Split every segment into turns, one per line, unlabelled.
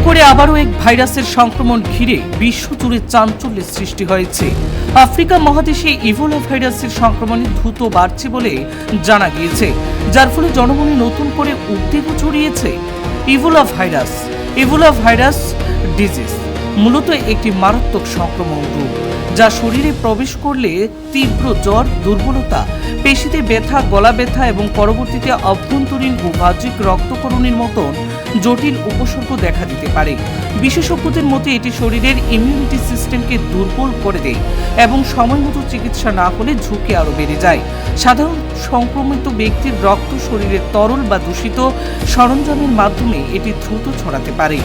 করে আবারও এক ভাইরাসের সংক্রমণ ঘিরে বিশ্বজুড়ে চাঞ্চল্যের সৃষ্টি হয়েছে। আফ্রিকা মহাদেশে ইবোলা ভাইরাসের সংক্রমণ দ্রুত বাড়ছে বলে জানা গিয়েছে, যার ফলে জনমনে নতুন করে উদ্বেগও ছড়িয়েছে। ইবোলা ভাইরাস ডিজিজ মূলত একটি মারাত্মক সংক্রমণ রোগ, যা শরীরে প্রবেশ করলে তীব্র জ্বর, দুর্বলতা, পেশিতে ব্যথা, গলা ব্যথা এবং পরবর্তীতে অভ্যন্তরীণ ও বাহ্যিক রক্তক্ষরণের মতন জটিল উপসর্গ দেখা দিতে পারে। বিশেষজ্ঞদের মতে এটি শরীরের ইমিউনিটি সিস্টেমকে দুর্বল করে দেয় এবং সময়মতো চিকিৎসা না হলে ঝুঁকি আরও বেড়ে যায়। সাধারণ সংক্রমিত ব্যক্তির রক্ত শরীরের তরল বা দূষিত সরঞ্জামের মাধ্যমে এটি দ্রুত ছড়াতে পারে।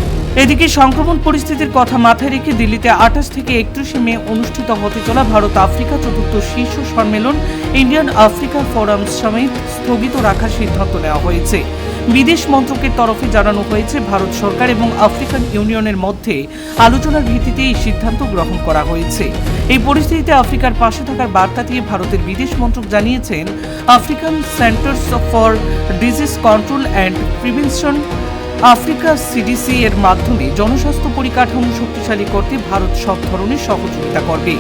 এদিকে সংক্রমণ পরিস্থিতির কথা মাথায় রেখে দিল্লিতে 28 থেকে 31 মে অনুষ্ঠিত হতে চলা ভারত আফ্রিকা চতুর্থ শীর্ষ সম্মেলন ইন্ডিয়ান আফ্রিকা ফোরাম সামিট স্থগিত রাখার সিদ্ধান্ত নেওয়া হয়েছে। বিদেশ মন্ত্রকের তরফে জানানো হয়েছে, ভারত সরকার এবং আফ্রিকান ইউনিয়নের মধ্যে আলোচনার ভিত্তিতে এই সিদ্ধান্ত গ্রহণ করা হয়েছে। এই পরিস্থিতিতে আফ্রিকার পাশে থাকার বার্তা দিয়ে ভারতের বিদেশ মন্ত্রক জানিয়েছেন, African centres for disease control and prevention Africa CDC এর মাধ্যমে জনস্বাস্থ্য পরিকাঠামো শক্তিশালী করতে ভারত সব ধরনের সহযোগিতা করবে,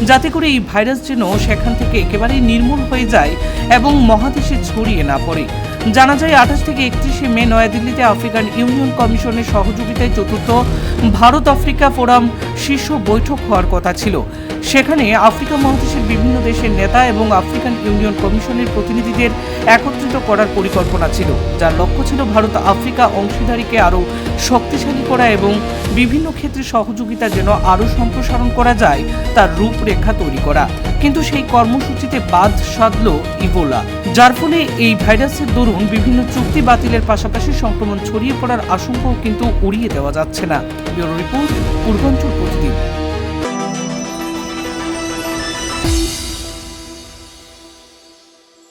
যাতে করে এই ভাইরাস যেন সেখান থেকে একেবারেই নির্মূল হয়ে যায় এবং মহাদেশে ছড়িয়ে না পড়ে। জানা যায় 28 থেকে 31 মে নয়াদিল্লিতে আফ্রিকান ইউনিয়ন কমিশনের সহযোগিতায় চতুর্থ ভারত আফ্রিকা ফোরাম শীর্ষ বৈঠক হওয়ার কথা ছিল। সেখানে আফ্রিকা মহাদেশের বিভিন্ন দেশের নেতা এবং আফ্রিকান ইউনিয়ন কমিশনের প্রতিনিধিদের একত্রিত করার পরিকল্পনা ছিল, যার লক্ষ্য ছিল ভারত আফ্রিকা অংশীদারিকে আরও শক্তিশালী করা এবং বিভিন্ন ক্ষেত্রে সহযোগিতা যেন আরও সম্প্রসারণ করা যায় তার রূপরেখা তৈরি করা। কিন্তু সেই কর্মসূচিতে বাদ সাধল ইবোলা, যার ফলে এই ভাইরাসের দরুন বিভিন্ন চুক্তি বাতিলের পাশাপাশি সংক্রমণ ছড়িয়ে পড়ার আশঙ্কাও কিন্তু উড়িয়ে দেওয়া যাচ্ছে না। ব্যুরো রিপোর্ট, পূর্বাঞ্চল প্রতিদিন।